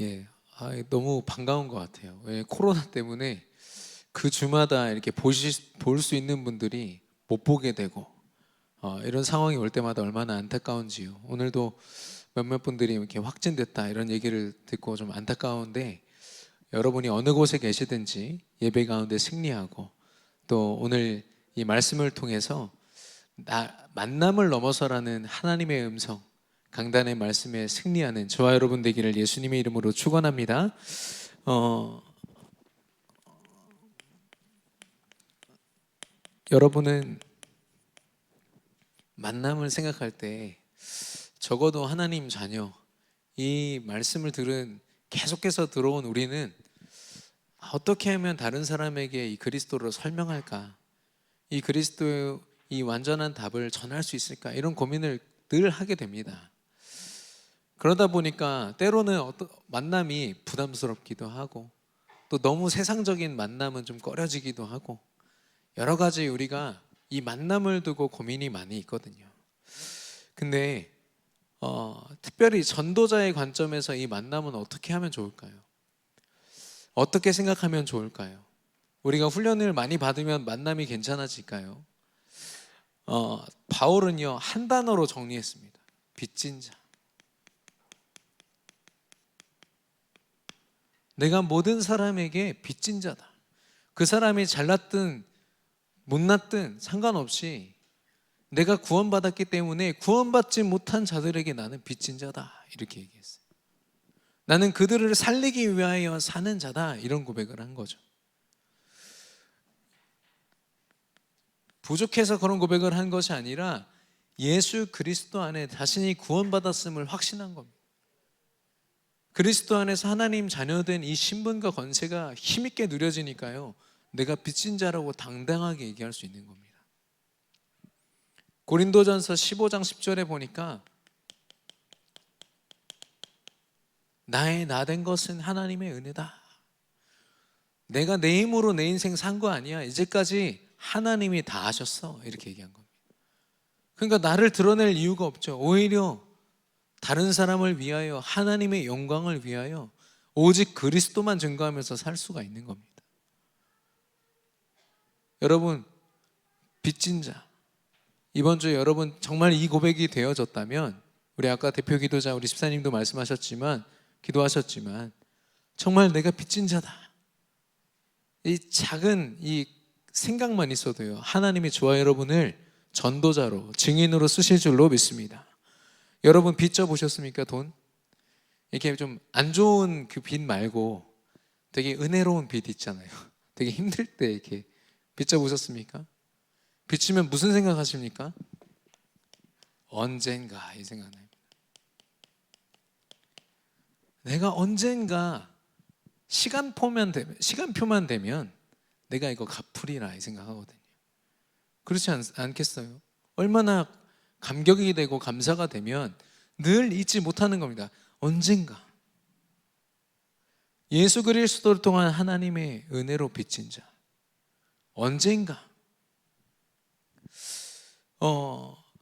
예, 너무 반가운 것 같아요. 왜 코로나 때문에 그 주마다 이렇게 볼 수 있는 분들이 못 보게 되고 이런 상황이 올 때마다 얼마나 안타까운지요. 오늘도 몇몇 분들이 이렇게 확진됐다 이런 얘기를 듣고 좀 안타까운데, 여러분이 어느 곳에 계시든지 예배 가운데 승리하고, 또 오늘 이 말씀을 통해서 만남을 넘어서라는 하나님의 음성, 강단의 말씀에 승리하는 저와 여러분 되기를 예수님의 이름으로 축원합니다. 어, 여러분은 만남을 생각할 때 적어도 하나님 자녀, 이 말씀을 들은 계속해서 들어온 우리는 어떻게 하면 다른 사람에게 이 그리스도를 설명할까, 이 그리스도의 이 완전한 답을 전할 수 있을까, 이런 고민을 늘 하게 됩니다. 그러다 보니까 때로는 어떤 만남이 부담스럽기도 하고, 또 너무 세상적인 만남은 좀 꺼려지기도 하고, 여러 가지 우리가 이 만남을 두고 고민이 많이 있거든요. 근데 특별히 전도자의 관점에서 이 만남은 어떻게 하면 좋을까요? 어떻게 생각하면 좋을까요? 우리가 훈련을 많이 받으면 만남이 괜찮아질까요? 바울은요, 한 단어로 정리했습니다. 빚진 자. 내가 모든 사람에게 빚진 자다. 그 사람이 잘났든 못났든 상관없이 내가 구원받았기 때문에 구원받지 못한 자들에게 나는 빚진 자다, 이렇게 얘기했어요. 나는 그들을 살리기 위하여 사는 자다, 이런 고백을 한 거죠. 부족해서 그런 고백을 한 것이 아니라 예수 그리스도 안에 자신이 구원받았음을 확신한 겁니다. 그리스도 안에서 하나님 자녀된 이 신분과 권세가 힘있게 누려지니까요, 내가 빚진 자라고 당당하게 얘기할 수 있는 겁니다. 고린도전서 15장 10절에 보니까 나의 나 된 것은 하나님의 은혜다. 내가 내 힘으로 내 인생 산 거 아니야. 이제까지 하나님이 다 하셨어. 이렇게 얘기한 겁니다. 그러니까 나를 드러낼 이유가 없죠. 오히려 다른 사람을 위하여, 하나님의 영광을 위하여 오직 그리스도만 증거하면서 살 수가 있는 겁니다. 여러분, 빚진 자, 이번 주에 여러분 정말 이 고백이 되어졌다면, 우리 아까 대표 기도자 우리 집사님도 말씀하셨지만, 기도하셨지만, 정말 내가 빚진 자다, 이 작은 이 생각만 있어도요, 하나님이 저와 여러분을 전도자로, 증인으로 쓰실 줄로 믿습니다. 여러분 빚 져보셨습니까? 돈? 이렇게 좀 안 좋은 그 빚 말고 되게 은혜로운 빚 있잖아요. 되게 힘들 때 이렇게 빚 져보셨습니까? 빚지면 무슨 생각하십니까? 언젠가, 이 생각나요. 내가 언젠가 시간표만 되면 내가 이거 갚으리라, 이 생각하거든요. 그렇지 않겠어요? 얼마나 감격이 되고 감사가 되면 늘 잊지 못하는 겁니다. 언젠가 예수 그리스도를 통한 하나님의 은혜로 빚진 자, 언젠가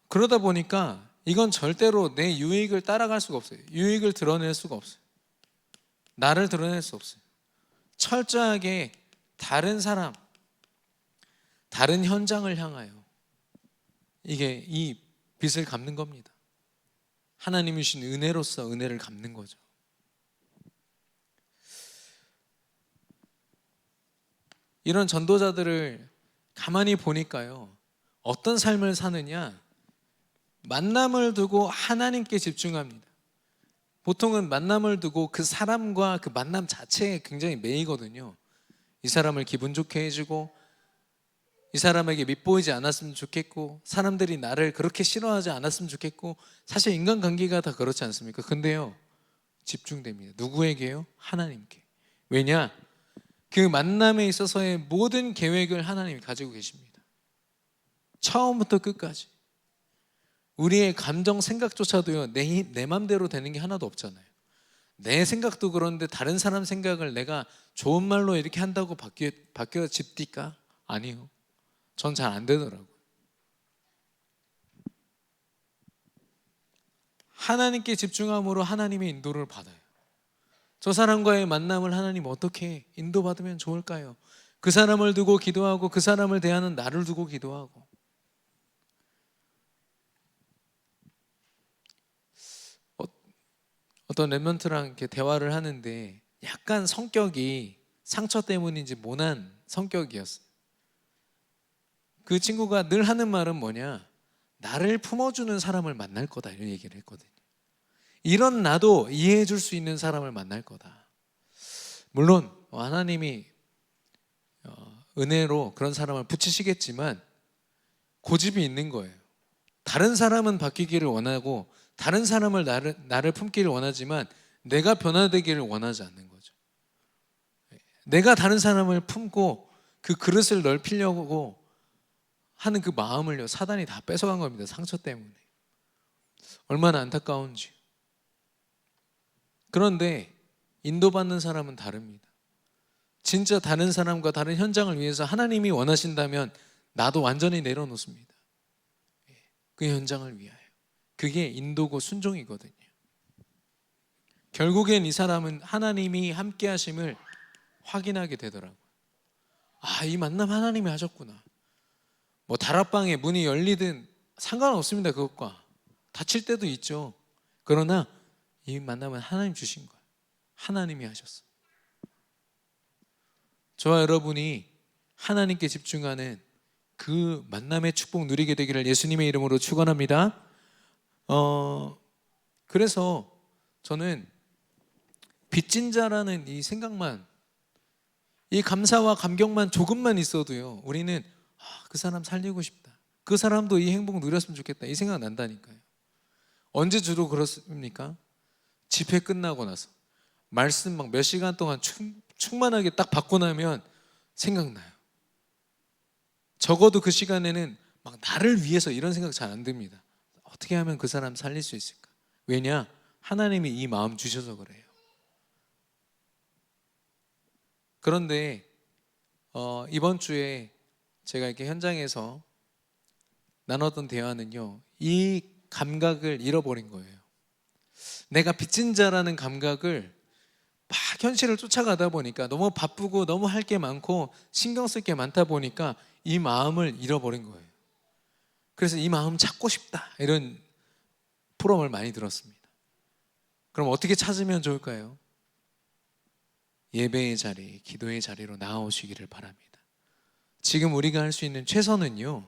그러다 보니까 이건 절대로 내 유익을 따라갈 수가 없어요. 유익을 드러낼 수가 없어요. 나를 드러낼 수 없어요. 철저하게 다른 사람, 다른 현장을 향하여 이게 이 빚을 갚는 겁니다. 하나님이 주신 은혜로서 은혜를 갚는 거죠. 이런 전도자들을 가만히 보니까요, 어떤 삶을 사느냐, 만남을 두고 하나님께 집중합니다. 보통은 만남을 두고 그 사람과 그 만남 자체에 굉장히 매이거든요. 이 사람을 기분 좋게 해주고, 이 사람에게 밉보이지 않았으면 좋겠고, 사람들이 나를 그렇게 싫어하지 않았으면 좋겠고, 사실 인간관계가 다 그렇지 않습니까? 근데요, 집중됩니다. 누구에게요? 하나님께. 왜냐? 그 만남에 있어서의 모든 계획을 하나님이 가지고 계십니다. 처음부터 끝까지. 우리의 감정, 생각조차도요, 내 맘대로 되는 게 하나도 없잖아요. 내 생각도 그런데 다른 사람 생각을 내가 좋은 말로 이렇게 한다고 바뀌어집니까? 아니요. 전 잘 안 되더라고요. 하나님께 집중함으로 하나님의 인도를 받아요. 저 사람과의 만남을 하나님 어떻게 인도받으면 좋을까요? 그 사람을 두고 기도하고 그 사람을 대하는 나를 두고 기도하고. 어떤 랩런트랑 이렇게 대화를 하는데 약간 성격이 상처 때문인지 모난 성격이었어요. 그 친구가 늘 하는 말은 뭐냐, 나를 품어주는 사람을 만날 거다, 이런 얘기를 했거든요. 이런 나도 이해해 줄 수 있는 사람을 만날 거다. 물론 하나님이 은혜로 그런 사람을 붙이시겠지만 고집이 있는 거예요. 다른 사람은 바뀌기를 원하고 다른 사람을 나를 품기를 원하지만 내가 변화되기를 원하지 않는 거죠. 내가 다른 사람을 품고 그 그릇을 넓히려고 하는 그 마음을요, 사단이 다 뺏어간 겁니다. 상처 때문에. 얼마나 안타까운지. 그런데 인도받는 사람은 다릅니다. 진짜 다른 사람과 다른 현장을 위해서 하나님이 원하신다면 나도 완전히 내려놓습니다. 그 현장을 위하여. 그게 인도고 순종이거든요. 결국엔 이 사람은 하나님이 함께 하심을 확인하게 되더라고요. 아, 이 만남 하나님이 하셨구나. 뭐 다락방에 문이 열리든 상관없습니다. 그것과 다칠 때도 있죠. 그러나 이 만남은 하나님 주신 거예요. 하나님이 하셨어요. 저와 여러분이 하나님께 집중하는 그 만남의 축복 누리게 되기를 예수님의 이름으로 축원합니다. 그래서 저는 빚진 자라는 이 생각만, 이 감사와 감격만 조금만 있어도요, 우리는 그 사람 살리고 싶다, 그 사람도 이 행복 누렸으면 좋겠다, 이 생각 난다니까요. 언제 주로 그렇습니까? 집회 끝나고 나서 말씀 막 몇 시간 동안 충만하게 딱 받고 나면 생각나요. 적어도 그 시간에는 막 나를 위해서 이런 생각 잘 안 듭니다. 어떻게 하면 그 사람 살릴 수 있을까? 왜냐? 하나님이 이 마음 주셔서 그래요. 그런데 이번 주에 제가 이렇게 현장에서 나눴던 대화는요, 이 감각을 잃어버린 거예요. 내가 빚진 자라는 감각을 막 현실을 쫓아가다 보니까 너무 바쁘고 너무 할 게 많고 신경 쓸 게 많다 보니까 이 마음을 잃어버린 거예요. 그래서 이 마음 찾고 싶다, 이런 포럼을 많이 들었습니다. 그럼 어떻게 찾으면 좋을까요? 예배의 자리, 기도의 자리로 나아오시기를 바랍니다. 지금 우리가 할 수 있는 최선은요,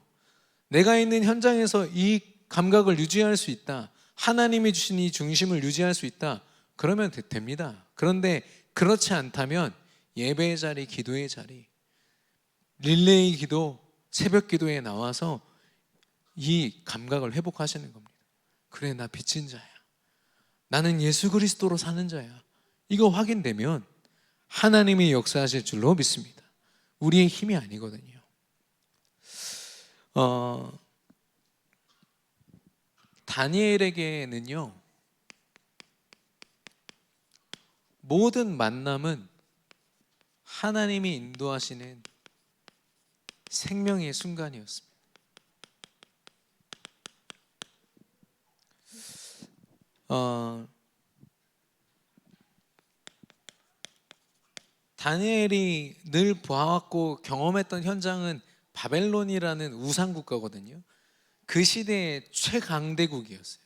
내가 있는 현장에서 이 감각을 유지할 수 있다, 하나님이 주신 이 중심을 유지할 수 있다, 그러면 됩니다. 그런데 그렇지 않다면 예배의 자리, 기도의 자리, 릴레이 기도, 새벽 기도에 나와서 이 감각을 회복하시는 겁니다. 그래, 나 빚진 자야, 나는 예수 그리스도로 사는 자야, 이거 확인되면 하나님이 역사하실 줄로 믿습니다. 우리의 힘이 아니거든요. 다니엘에게는요, 모든 만남은 하나님이 인도하시는 생명의 순간이었습니다. 다니엘이 늘 보아왔고 경험했던 현장은 바벨론이라는 우상 국가거든요. 그 시대의 최강대국이었어요.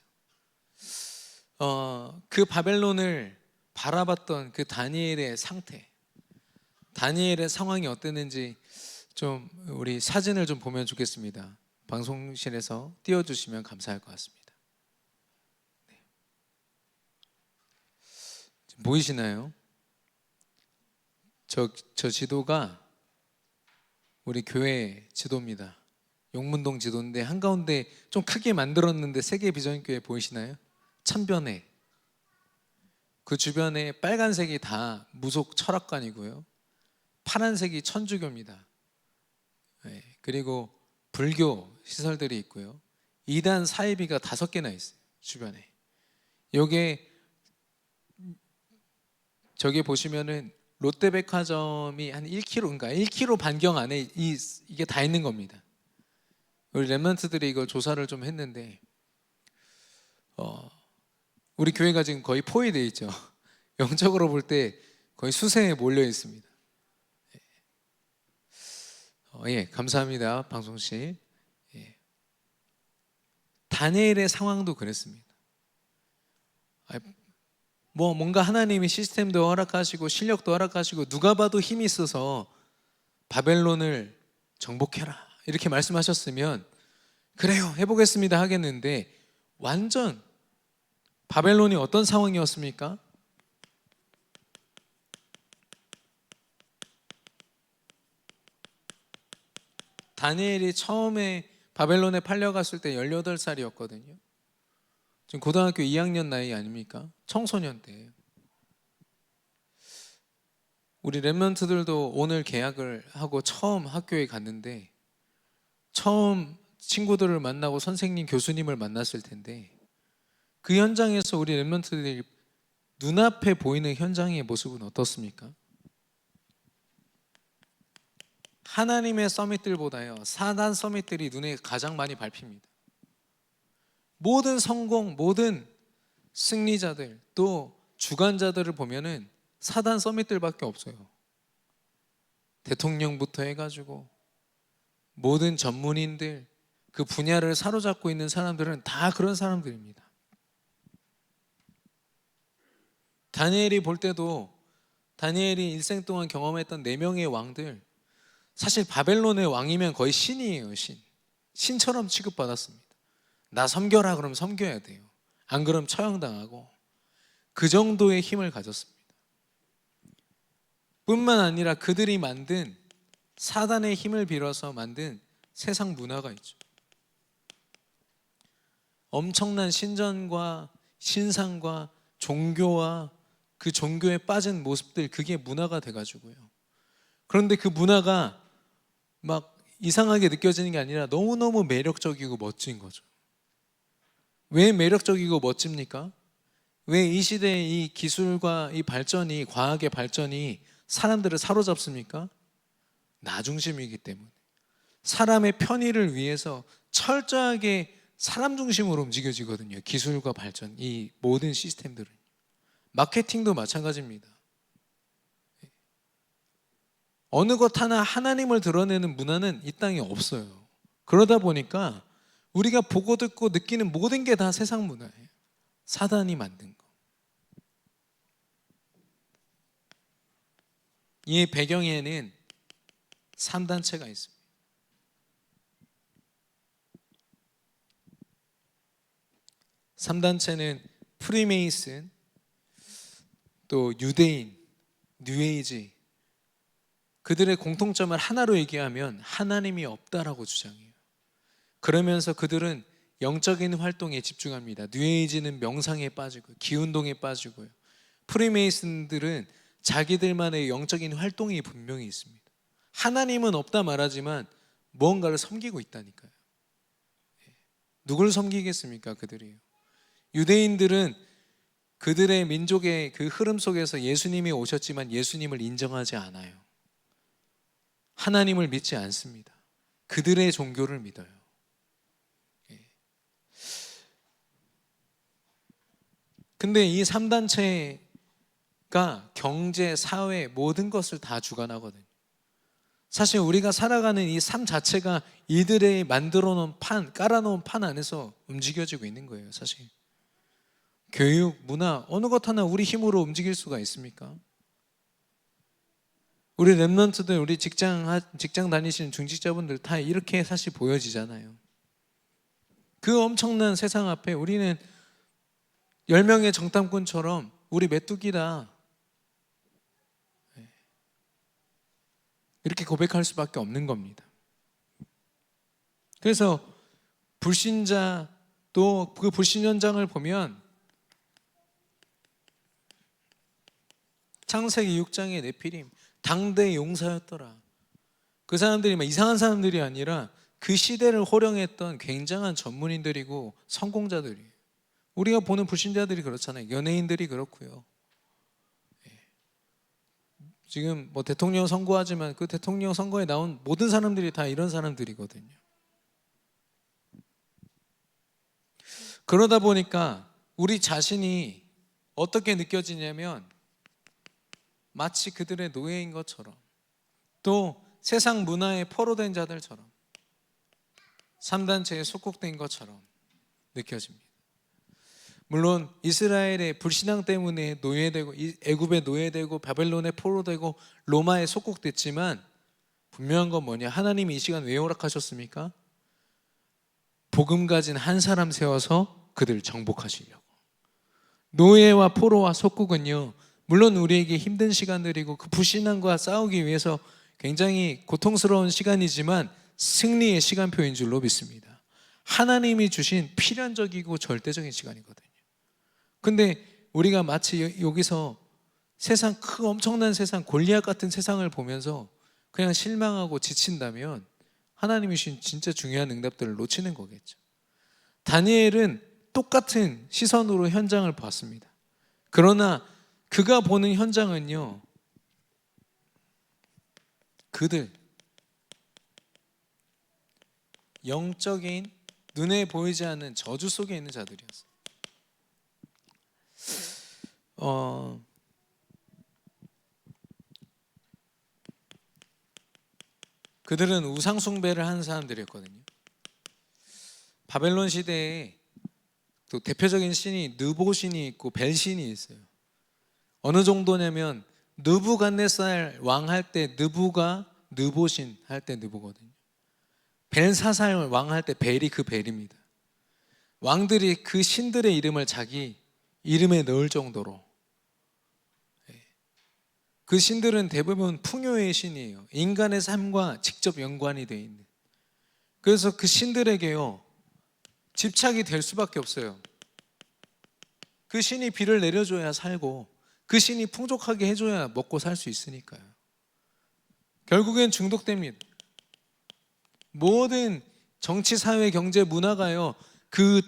그 바벨론을 바라봤던 그 다니엘의 상태, 다니엘의 상황이 어땠는지 좀 우리 사진을 좀 보면 좋겠습니다. 방송실에서 띄워주시면 감사할 것 같습니다. 네. 보이시나요? 저 지도가 우리 교회 지도입니다. 용문동 지도인데 한가운데 좀 크게 만들었는데 세계 비전교회 보이시나요? 천변에 그 주변에 빨간색이 다 무속 철학관이고요, 파란색이 천주교입니다. 네, 그리고 불교 시설들이 있고요, 이단 사이비가 5개나 있어요 주변에. 요게 저기 보시면은 롯데백화점이 한 1km, 그러니까 1km 반경 안에 이게 다 있는 겁니다. 우리 랩런트들이 이걸 조사를 좀 했는데 우리 교회가 지금 거의 포위되어 있죠. 영적으로 볼 때 거의 수세에 몰려 있습니다. 예, 감사합니다, 방송 씨. 예. 다니엘의 상황도 그랬습니다. 뭔가 하나님이 시스템도 허락하시고 실력도 허락하시고 누가 봐도 힘이 있어서 바벨론을 정복해라 이렇게 말씀하셨으면 그래요, 해보겠습니다 하겠는데, 완전 바벨론이 어떤 상황이었습니까? 다니엘이 처음에 바벨론에 팔려갔을 때 18살이었거든요. 지금 고등학교 2학년 나이 아닙니까? 청소년 때예요. 우리 랩런트들도 오늘 개학을 하고 처음 학교에 갔는데, 처음 친구들을 만나고 선생님, 교수님을 만났을 텐데, 그 현장에서 우리 랩런트들이 눈앞에 보이는 현장의 모습은 어떻습니까? 하나님의 서밋들보다요, 사단 서밋들이 눈에 가장 많이 밟힙니다. 모든 성공, 모든 승리자들, 또 주관자들을 보면은 사단 서밋들밖에 없어요. 대통령부터 해가지고 모든 전문인들, 그 분야를 사로잡고 있는 사람들은 다 그런 사람들입니다. 다니엘이 볼 때도, 다니엘이 일생 동안 경험했던 4명의 왕들, 사실 바벨론의 왕이면 거의 신이에요. 신처럼 취급받았습니다. 나 섬겨라 그러면 섬겨야 돼요. 안 그러면 처형당하고, 그 정도의 힘을 가졌습니다. 뿐만 아니라 그들이 만든, 사단의 힘을 빌어서 만든 세상 문화가 있죠. 엄청난 신전과 신상과 종교와 그 종교에 빠진 모습들, 그게 문화가 돼가지고요. 그런데 그 문화가 막 이상하게 느껴지는 게 아니라 너무너무 매력적이고 멋진 거죠. 왜 매력적이고 멋집니까? 왜 이 시대의 이 기술과 이 발전이, 과학의 발전이 사람들을 사로잡습니까? 나 중심이기 때문에. 사람의 편의를 위해서 철저하게 사람 중심으로 움직여지거든요. 기술과 발전, 이 모든 시스템들은. 마케팅도 마찬가지입니다. 어느 것 하나 하나님을 드러내는 문화는 이 땅에 없어요. 그러다 보니까 우리가 보고 듣고 느끼는 모든 게 다 세상 문화예요. 사단이 만든 거. 이 배경에는 3단체가 있습니다. (3단체는) 프리메이슨, 또 유대인, 뉴에이지. 그들의 공통점을 하나로 얘기하면 하나님이 없다라고 주장해요. 그러면서 그들은 영적인 활동에 집중합니다. 뉴에이지는 명상에 빠지고 기운동에 빠지고요. 프리메이슨들은 자기들만의 영적인 활동이 분명히 있습니다. 하나님은 없다 말하지만 무언가를 섬기고 있다니까요. 누굴 섬기겠습니까? 그들이요. 유대인들은 그들의 민족의 그 흐름 속에서 예수님이 오셨지만 예수님을 인정하지 않아요. 하나님을 믿지 않습니다. 그들의 종교를 믿어요. 근데 이 3단체가 경제, 사회, 모든 것을 다 주관하거든요. 사실 우리가 살아가는 이 삶 자체가 이들의 만들어 놓은 판, 깔아 놓은 판 안에서 움직여지고 있는 거예요. 사실 교육, 문화, 어느 것 하나 우리 힘으로 움직일 수가 있습니까? 우리 랩런트들, 우리 직장 다니시는 중직자분들 다 이렇게 사실 보여지잖아요. 그 엄청난 세상 앞에 우리는 10명의 정탐꾼처럼 우리 메뚜기다, 이렇게 고백할 수밖에 없는 겁니다. 그래서 불신자, 또 그 불신 현장을 보면 창세기 6장의 네피림, 당대 용사였더라. 그 사람들이 막 이상한 사람들이 아니라 그 시대를 호령했던 굉장한 전문인들이고 성공자들이에요. 우리가 보는 불신자들이 그렇잖아요. 연예인들이 그렇고요. 지금 뭐 대통령 선거하지만 그 대통령 선거에 나온 모든 사람들이 다 이런 사람들이거든요. 그러다 보니까 우리 자신이 어떻게 느껴지냐면 마치 그들의 노예인 것처럼, 또 세상 문화에 포로된 자들처럼, 3단체에 속국된 것처럼 느껴집니다. 물론 이스라엘의 불신앙 때문에 노예되고, 애굽에 노예되고, 바벨론에 포로되고, 로마에 속국됐지만 분명한 건 뭐냐? 하나님이 이 시간 왜 허락하셨습니까? 복음 가진 한 사람 세워서 그들 정복하시려고. 노예와 포로와 속국은요, 물론 우리에게 힘든 시간들이고 그 불신앙과 싸우기 위해서 굉장히 고통스러운 시간이지만 승리의 시간표인 줄로 믿습니다. 하나님이 주신 필연적이고 절대적인 시간이거든요. 근데 우리가 마치 여기서 세상, 그 엄청난 세상, 골리앗 같은 세상을 보면서 그냥 실망하고 지친다면 하나님이 주신 진짜 중요한 응답들을 놓치는 거겠죠. 다니엘은 똑같은 시선으로 현장을 봤습니다. 그러나 그가 보는 현장은요, 그들 영적인 눈에 보이지 않는 저주 속에 있는 자들이었어요. 그들은 우상 숭배를 하는 사람들이었거든요. 바벨론 시대에 또 대표적인 신이 느보신이 있고 벨신이 있어요. 어느 정도냐면 느부갓네살 왕 할 때 느부가 느보신 할 때 느부거든요. 벨사살 왕 할 때 벨이 그 벨입니다. 왕들이 그 신들의 이름을 자기 이름에 넣을 정도로, 그 신들은 대부분 풍요의 신이에요. 인간의 삶과 직접 연관이 되어 있는. 그래서 그 신들에게요, 집착이 될 수밖에 없어요. 그 신이 비를 내려줘야 살고, 그 신이 풍족하게 해줘야 먹고 살 수 있으니까요. 결국엔 중독됩니다. 모든 정치, 사회, 경제, 문화가요, 그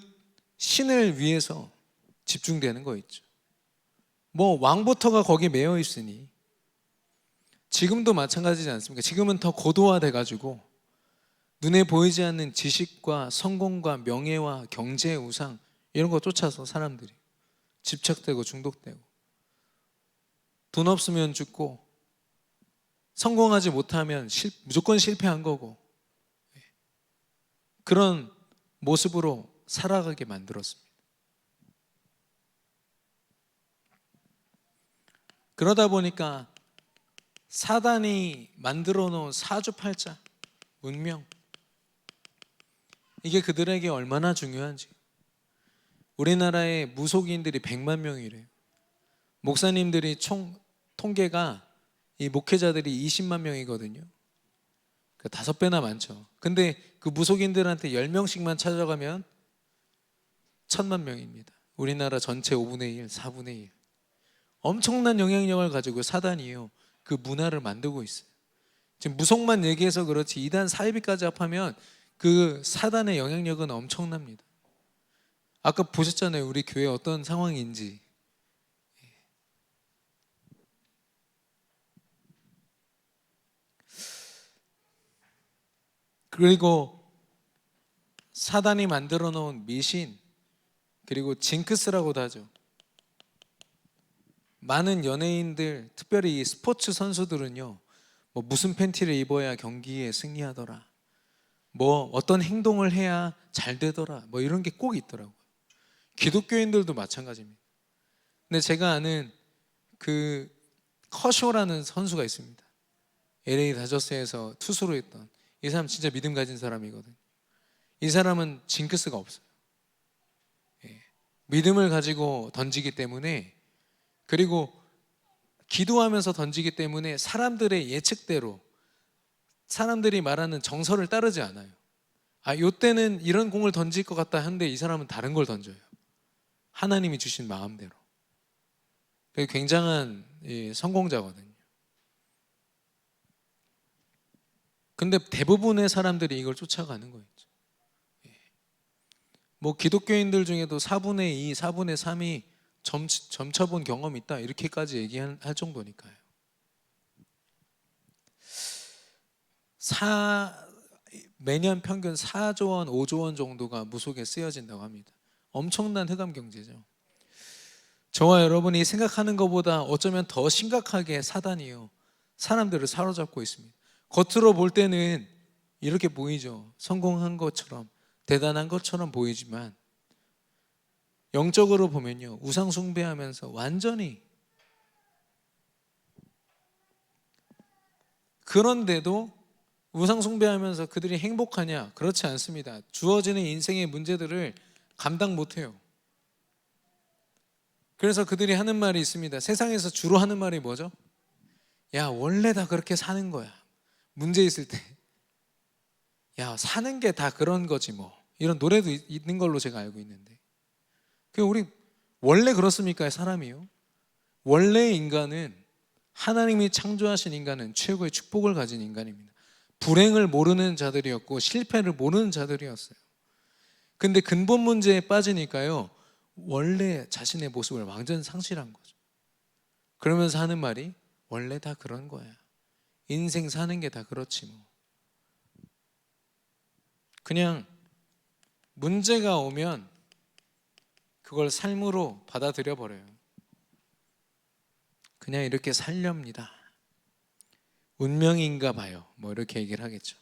신을 위해서 집중되는 거 있죠. 뭐 왕부터가 거기 매여 있으니. 지금도 마찬가지지 않습니까? 지금은 더 고도화돼 가지고 눈에 보이지 않는 지식과 성공과 명예와 경제의 우상, 이런 거 쫓아서 사람들이 집착되고 중독되고, 돈 없으면 죽고, 성공하지 못하면 무조건 실패한 거고, 그런 모습으로 살아가게 만들었습니다. 그러다 보니까 사단이 만들어 놓은 사주팔자 문명, 이게 그들에게 얼마나 중요한지. 우리나라의 무속인들이 100만 명이래요. 목사님들이 총 통계가, 이 목회자들이 20만 명이거든요. 5배나 많죠. 근데 그 무속인들한테 10명씩만 찾아가면 1000만 명입니다. 우리나라 전체 5분의 1, 4분의 1. 엄청난 영향력을 가지고 사단이요, 그 문화를 만들고 있어요. 지금 무속만 얘기해서 그렇지 이단 사이비까지 합하면 그 사단의 영향력은 엄청납니다. 아까 보셨잖아요, 우리 교회 어떤 상황인지. 그리고 사단이 만들어 놓은 미신, 그리고 징크스라고도 하죠. 많은 연예인들, 특별히 스포츠 선수들은요, 뭐 무슨 팬티를 입어야 경기에 승리하더라, 뭐 어떤 행동을 해야 잘 되더라, 뭐 이런 게 꼭 있더라고요. 기독교인들도 마찬가지입니다. 근데 제가 아는 그 커쇼라는 선수가 있습니다. LA 다저스에서 투수로 했던, 이 사람 진짜 믿음 가진 사람이거든요. 이 사람은 징크스가 없어요. 믿음을 가지고 던지기 때문에, 그리고 기도하면서 던지기 때문에 사람들의 예측대로, 사람들이 말하는 정설을 따르지 않아요. 아, 요때는 이런 공을 던질 것 같다 하는데 이 사람은 다른 걸 던져요. 하나님이 주신 마음대로. 굉장한 성공자거든요. 근데 대부분의 사람들이 이걸 쫓아가는 거예요. 뭐 기독교인들 중에도 4분의 2, 4분의 3이 점쳐본 경험이 있다, 이렇게까지 얘기할 정도니까요. 매년 평균 4조 원, 5조 원 정도가 무속에 쓰여진다고 합니다. 엄청난 흑암 경제죠. 저와 여러분이 생각하는 것보다 어쩌면 더 심각하게 사단이요, 사람들을 사로잡고 있습니다. 겉으로 볼 때는 이렇게 보이죠. 성공한 것처럼, 대단한 것처럼 보이지만 영적으로 보면요, 우상 숭배하면서 완전히, 그런데도 우상 숭배하면서 그들이 행복하냐? 그렇지 않습니다. 주어지는 인생의 문제들을 감당 못해요. 그래서 그들이 하는 말이 있습니다. 세상에서 주로 하는 말이 뭐죠? 야, 원래 다 그렇게 사는 거야. 문제 있을 때, 야, 사는 게 다 그런 거지 뭐. 이런 노래도 있는 걸로 제가 알고 있는데, 우리 원래 그렇습니까? 사람이요, 원래 인간은, 하나님이 창조하신 인간은 최고의 축복을 가진 인간입니다. 불행을 모르는 자들이었고 실패를 모르는 자들이었어요. 근데 근본 문제에 빠지니까요, 원래 자신의 모습을 완전 상실한 거죠. 그러면서 하는 말이 원래 다 그런 거야. 인생 사는 게 다 그렇지 뭐. 그냥 문제가 오면 그걸 삶으로 받아들여 버려요. 그냥 이렇게 살렵니다. 운명인가 봐요. 뭐 이렇게 얘기를 하겠죠.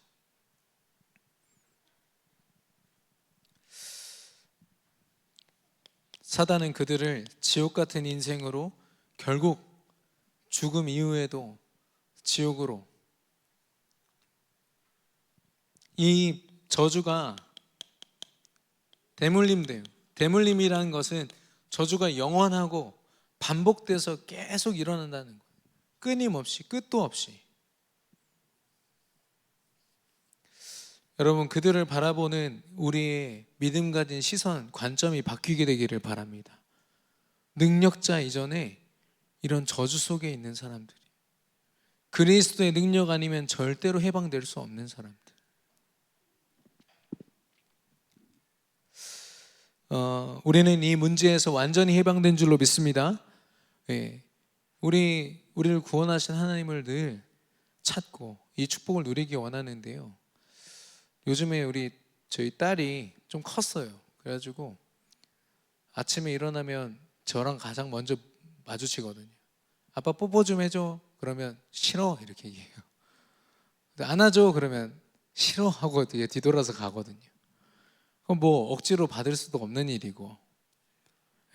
사단은 그들을 지옥 같은 인생으로, 결국 죽음 이후에도 지옥으로, 이 저주가 대물림돼요. 대물림이라는 것은 저주가 영원하고 반복돼서 계속 일어난다는 거예요. 끊임없이, 끝도 없이. 여러분, 그들을 바라보는 우리의 믿음 가진 시선, 관점이 바뀌게 되기를 바랍니다. 능력자 이전에 이런 저주 속에 있는 사람들이, 그리스도의 능력 아니면 절대로 해방될 수 없는 사람들. 우리는 이 문제에서 완전히 해방된 줄로 믿습니다. 예, 우리를 구원하신 하나님을 늘 찾고 이 축복을 누리기 원하는데요, 요즘에 저희 딸이 좀 컸어요. 그래가지고 아침에 일어나면 저랑 가장 먼저 마주치거든요. 아빠 뽀뽀 좀 해줘. 그러면 싫어 이렇게 얘기해요. 안아줘. 그러면 싫어 하고 뒤돌아서 가거든요. 그럼 뭐 억지로 받을 수도 없는 일이고,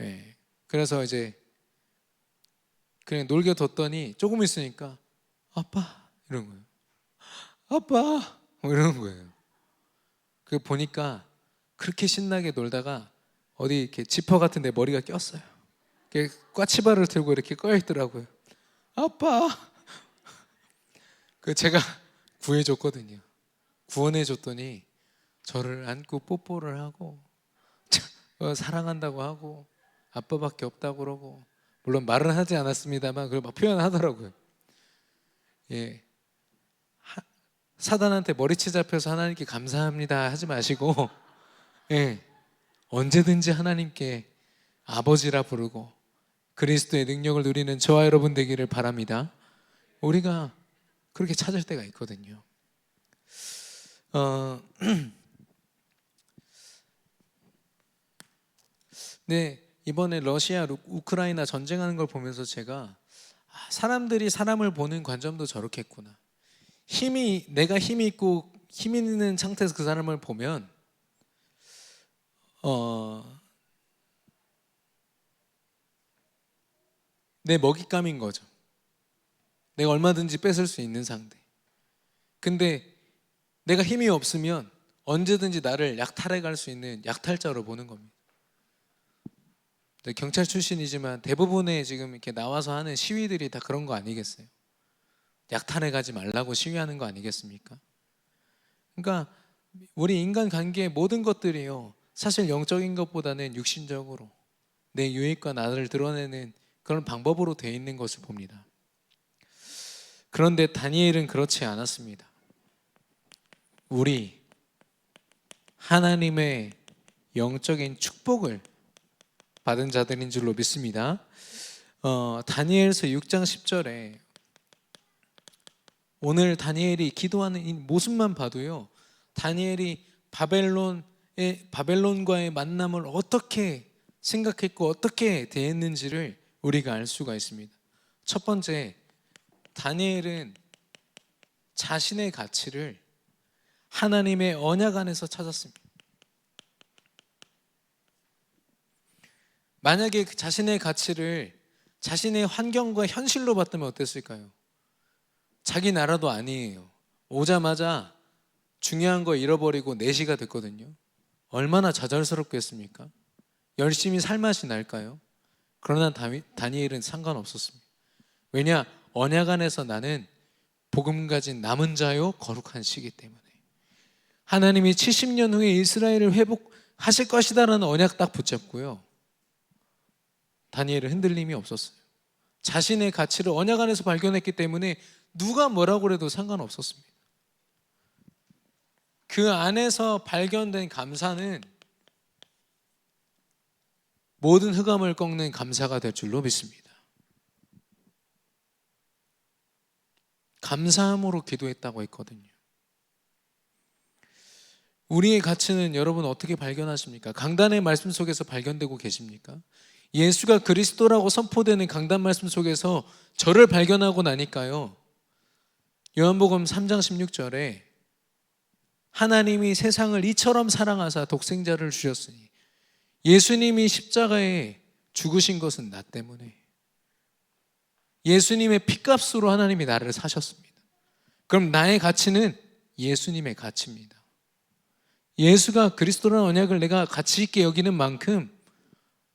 예. 그래서 이제 그냥 놀겨뒀더니 조금 있으니까 아빠 이런 거예요. 아빠 뭐 이러는 거예요. 그 보니까 그렇게 신나게 놀다가 어디 이렇게 지퍼 같은 데 머리가 꼈어요. 꽈치발을 들고 이렇게 꺼여 있더라고요. 아빠. 제가 구해줬거든요. 구원해줬더니 저를 안고 뽀뽀를 하고 사랑한다고 하고 아빠밖에 없다고 그러고, 물론 말은 하지 않았습니다만 그걸 막 표현하더라고요. 예, 사단한테 머리채 잡혀서 하나님께 감사합니다 하지 마시고, 예, 언제든지 하나님께 아버지라 부르고 그리스도의 능력을 누리는 저와 여러분 되기를 바랍니다. 우리가 그렇게 찾을 때가 있거든요. 네, 이번에 러시아 우크라이나 전쟁하는 걸 보면서 제가 사람들이 사람을 보는 관점도 저렇겠구나. 내가 힘이 있고 힘 있는 상태에서 그 사람을 보면 내 먹잇감인 거죠. 내가 얼마든지 뺏을 수 있는 상대. 근데 내가 힘이 없으면 언제든지 나를 약탈해 갈 수 있는 약탈자로 보는 겁니다. 경찰 출신이지만 대부분의 지금 이렇게 나와서 하는 시위들이 다 그런 거 아니겠어요? 약탈해 가지 말라고 시위하는 거 아니겠습니까? 그러니까 우리 인간 관계의 모든 것들이요, 사실 영적인 것보다는 육신적으로 내 유익과 나를 드러내는 그런 방법으로 되어 있는 것을 봅니다. 그런데 다니엘은 그렇지 않았습니다. 우리 하나님의 영적인 축복을 받은 자들인 줄로 믿습니다. 다니엘서 6장 10절에 오늘 다니엘이 기도하는 이 모습만 봐도요, 다니엘이 바벨론과의 만남을 어떻게 생각했고 어떻게 대했는지를 우리가 알 수가 있습니다. 첫 번째, 다니엘은 자신의 가치를 하나님의 언약 안에서 찾았습니다. 만약에 자신의 가치를 자신의 환경과 현실로 봤다면 어땠을까요? 자기 나라도 아니에요. 오자마자 중요한 거 잃어버리고 내시가 됐거든요. 얼마나 좌절스럽겠습니까? 열심히 살 맛이 날까요? 그러나 다니엘은 상관없었습니다. 왜냐? 언약 안에서 나는 복음 가진 남은 자요 거룩한 시기 때문에 하나님이 70년 후에 이스라엘을 회복하실 것이다라는 언약 딱 붙잡고요. 다니엘은 흔들림이 없었어요. 자신의 가치를 언약 안에서 발견했기 때문에 누가 뭐라고 해도 상관없었습니다. 그 안에서 발견된 감사는 모든 흑암을 꺾는 감사가 될 줄로 믿습니다. 감사함으로 기도했다고 했거든요. 우리의 가치는 여러분 어떻게 발견하십니까? 강단의 말씀 속에서 발견되고 계십니까? 예수가 그리스도라고 선포되는 강단 말씀 속에서 저를 발견하고 나니까요, 요한복음 3장 16절에 하나님이 세상을 이처럼 사랑하사 독생자를 주셨으니, 예수님이 십자가에 죽으신 것은 나 때문에, 예수님의 피값으로 하나님이 나를 사셨습니다. 그럼 나의 가치는 예수님의 가치입니다. 예수가 그리스도라는 언약을 내가 가치 있게 여기는 만큼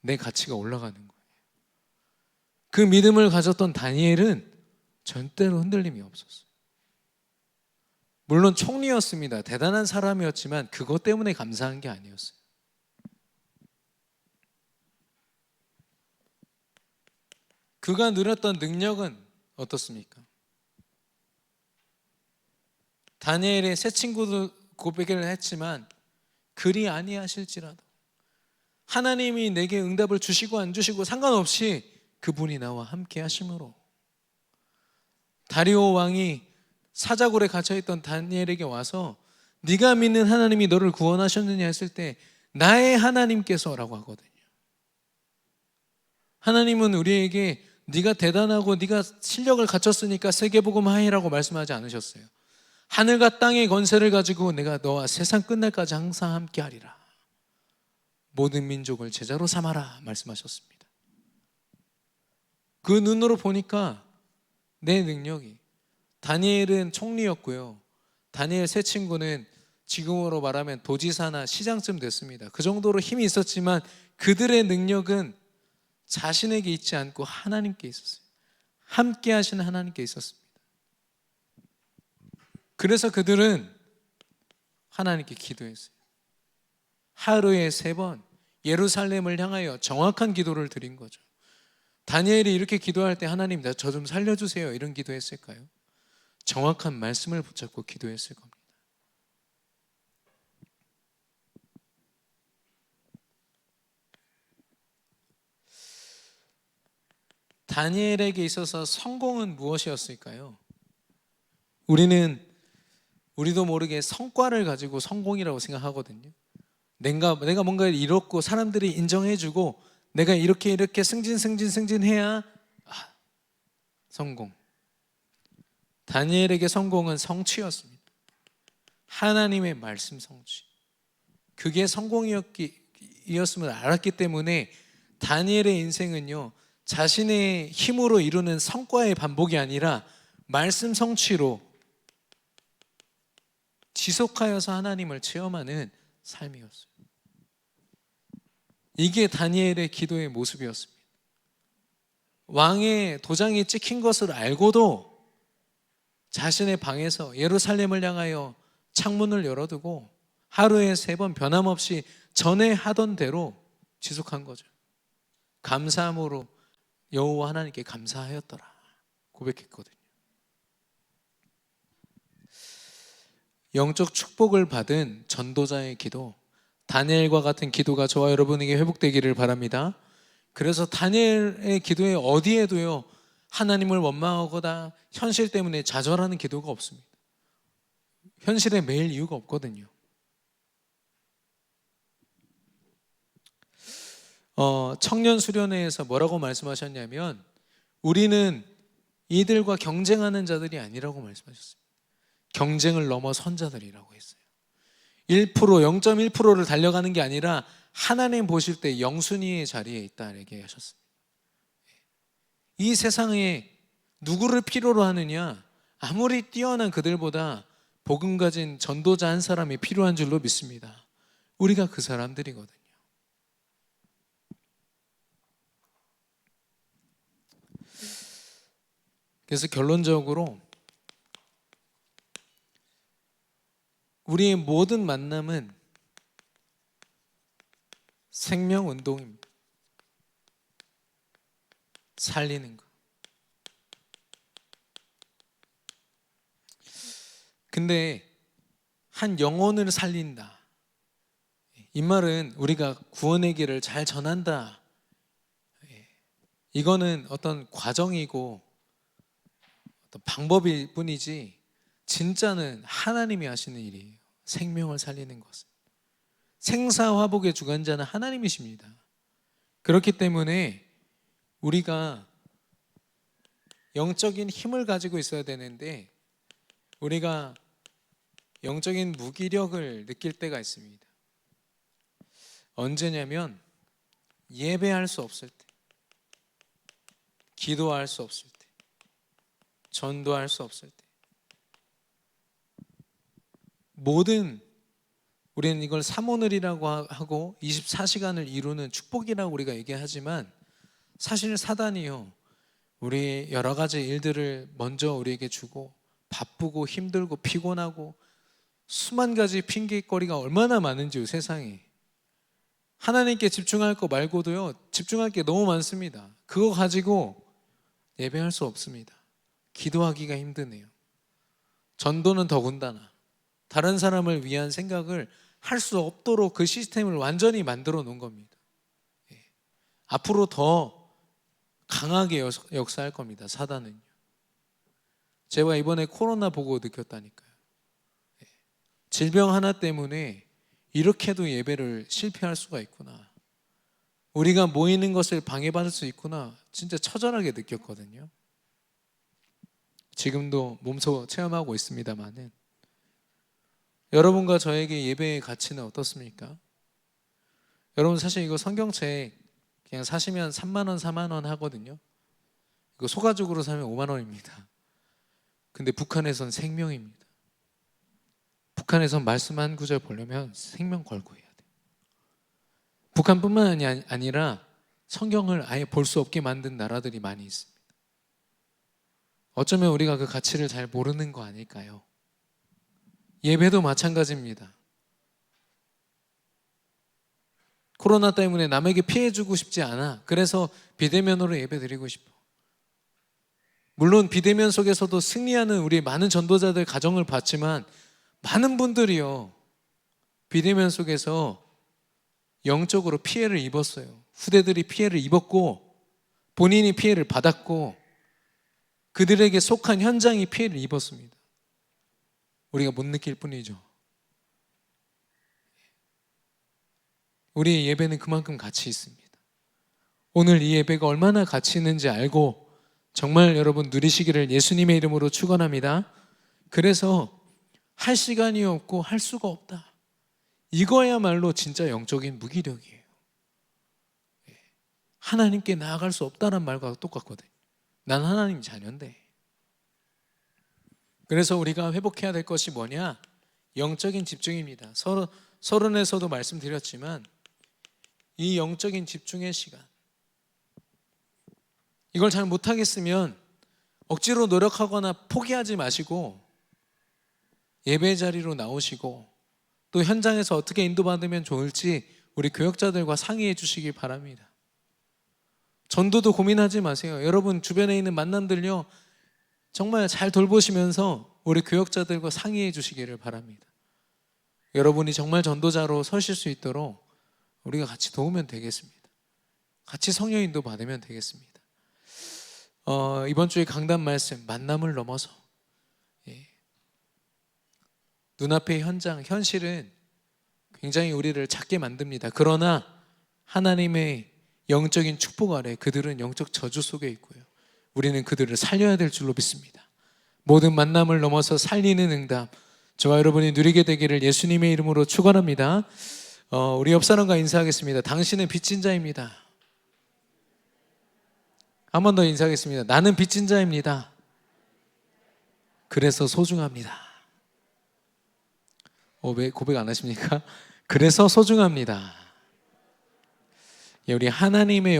내 가치가 올라가는 거예요. 그 믿음을 가졌던 다니엘은 절대로 흔들림이 없었어요. 물론 총리였습니다. 대단한 사람이었지만 그것 때문에 감사한 게 아니었어요. 그가 누렸던 능력은 어떻습니까? 다니엘의 새 친구도 고백을 했지만 그리 아니하실지라도 하나님이 내게 응답을 주시고 안 주시고 상관없이 그분이 나와 함께 하심으로, 다리오 왕이 사자굴에 갇혀있던 다니엘에게 와서 네가 믿는 하나님이 너를 구원하셨느냐 했을 때 나의 하나님께서라고 하거든요. 하나님은 우리에게 네가 대단하고 네가 실력을 갖췄으니까 세계복음 하이라고 말씀하지 않으셨어요. 하늘과 땅의 권세를 가지고 내가 너와 세상 끝날까지 항상 함께 하리라, 모든 민족을 제자로 삼아라 말씀하셨습니다. 그 눈으로 보니까 내 능력이, 다니엘은 총리였고요, 다니엘 세 친구는 지금으로 말하면 도지사나 시장쯤 됐습니다. 그 정도로 힘이 있었지만 그들의 능력은 자신에게 있지 않고 하나님께 있었어요. 함께 하시는 하나님께 있었습니다. 그래서 그들은 하나님께 기도했어요. 하루에 3번 예루살렘을 향하여 정확한 기도를 드린 거죠. 다니엘이 이렇게 기도할 때 하나님 나 저 좀 살려주세요 이런 기도했을까요? 정확한 말씀을 붙잡고 기도했을 겁니다. 다니엘에게 있어서 성공은 무엇이었을까요? 우리도 모르게 성과를 가지고 성공이라고 생각하거든요. 내가 뭔가를 이뤘고 사람들이 인정해주고 내가 이렇게 승진해야 성공. 다니엘에게 성공은 성취였습니다. 하나님의 말씀 성취. 그게 성공이었음을 알았기 때문에 다니엘의 인생은요, 자신의 힘으로 이루는 성과의 반복이 아니라 말씀 성취로 지속하여서 하나님을 체험하는 삶이었어요. 이게 다니엘의 기도의 모습이었습니다. 왕의 도장이 찍힌 것을 알고도 자신의 방에서 예루살렘을 향하여 창문을 열어두고 하루에 3번 변함없이 전에 하던 대로 지속한 거죠. 감사함으로 여호와 하나님께 감사하였더라 고백했거든요. 영적 축복을 받은 전도자의 기도, 다니엘과 같은 기도가 저와 여러분에게 회복되기를 바랍니다. 그래서 다니엘의 기도에 어디에도요 하나님을 원망하거나 현실 때문에 좌절하는 기도가 없습니다. 현실에 매일 이유가 없거든요. 청년 수련회에서 뭐라고 말씀하셨냐면 우리는 이들과 경쟁하는 자들이 아니라고 말씀하셨습니다. 경쟁을 넘어선 자들이라고 했어요. 0.1%를 달려가는 게 아니라 하나님 보실 때 영순위의 자리에 있다 얘기하셨습니다. 이 세상에 누구를 필요로 하느냐? 아무리 뛰어난 그들보다 복음 가진 전도자 한 사람이 필요한 줄로 믿습니다. 우리가 그 사람들이거든요. 그래서 결론적으로 우리의 모든 만남은 생명운동입니다. 살리는 것. 근데 한 영혼을 살린다. 이 말은 우리가 구원의 길을 잘 전한다. 이거는 어떤 과정이고 어떤 방법일 뿐이지 진짜는 하나님이 하시는 일이에요. 생명을 살리는 것은. 생사화복의 주관자는 하나님이십니다. 그렇기 때문에 우리가 영적인 힘을 가지고 있어야 되는데 우리가 영적인 무기력을 느낄 때가 있습니다. 언제냐면 예배할 수 없을 때, 기도할 수 없을 때, 전도할 수 없을 때, 모든 우리는 이걸 삼오늘이라고 하고 24시간을 이루는 축복이라고 우리가 얘기하지만 사실 사단이요, 우리 여러 가지 일들을 먼저 우리에게 주고 바쁘고 힘들고 피곤하고 수만 가지 핑계거리가 얼마나 많은지요. 세상에 하나님께 집중할 거 말고도요 집중할 게 너무 많습니다. 그거 가지고 예배할 수 없습니다. 기도하기가 힘드네요. 전도는 더군다나 다른 사람을 위한 생각을 할 수 없도록 그 시스템을 완전히 만들어 놓은 겁니다. 앞으로 더 강하게 역사할 겁니다. 사단은요. 제가 이번에 코로나 보고 느꼈다니까요. 질병 하나 때문에 이렇게도 예배를 실패할 수가 있구나. 우리가 모이는 것을 방해받을 수 있구나. 진짜 처절하게 느꼈거든요. 지금도 몸소 체험하고 있습니다만은 여러분과 저에게 예배의 가치는 어떻습니까? 여러분 사실 이거 성경책 그냥 사시면 3만 원, 4만 원 하거든요. 이거 소가죽으로 사면 5만 원입니다. 근데 북한에선 생명입니다. 북한에선 말씀 한 구절 보려면 생명 걸고 해야 돼요. 북한뿐만 아니라 성경을 아예 볼 수 없게 만든 나라들이 많이 있습니다. 어쩌면 우리가 그 가치를 잘 모르는 거 아닐까요? 예배도 마찬가지입니다. 코로나 때문에 남에게 피해 주고 싶지 않아. 그래서 비대면으로 예배 드리고 싶어. 물론 비대면 속에서도 승리하는 우리 많은 전도자들 가정을 봤지만 많은 분들이요 비대면 속에서 영적으로 피해를 입었어요. 후대들이 피해를 입었고 본인이 피해를 받았고 그들에게 속한 현장이 피해를 입었습니다. 우리가 못 느낄 뿐이죠. 우리의 예배는 그만큼 가치 있습니다. 오늘 이 예배가 얼마나 가치 있는지 알고 정말 여러분 누리시기를 예수님의 이름으로 축원합니다. 그래서 할 시간이 없고 할 수가 없다. 이거야말로 진짜 영적인 무기력이에요. 하나님께 나아갈 수 없다는 말과 똑같거든요. 난 하나님 자녀인데. 그래서 우리가 회복해야 될 것이 뭐냐? 영적인 집중입니다. 서론에서도 말씀드렸지만 이 영적인 집중의 시간, 이걸 잘 못하겠으면 억지로 노력하거나 포기하지 마시고 예배 자리로 나오시고 또 현장에서 어떻게 인도받으면 좋을지 우리 교역자들과 상의해 주시기 바랍니다. 전도도 고민하지 마세요. 여러분 주변에 있는 만남들요 정말 잘 돌보시면서 우리 교역자들과 상의해 주시기를 바랍니다. 여러분이 정말 전도자로 서실 수 있도록 우리가 같이 도우면 되겠습니다. 같이 성령 인도 받으면 되겠습니다. 이번 주에 강단 말씀 만남을 넘어서 눈앞의 현실은 굉장히 우리를 작게 만듭니다. 그러나 하나님의 영적인 축복 아래 그들은 영적 저주 속에 있고요. 우리는 그들을 살려야 될 줄로 믿습니다. 모든 만남을 넘어서 살리는 응답, 저와 여러분이 누리게 되기를 예수님의 이름으로 축원합니다. 우리 옆 사람과 인사하겠습니다. 당신은 빚진 자입니다. 한 번 더 인사하겠습니다. 나는 빚진 자입니다. 그래서 소중합니다. 왜 고백 안 하십니까? 그래서 소중합니다. 우리 하나님의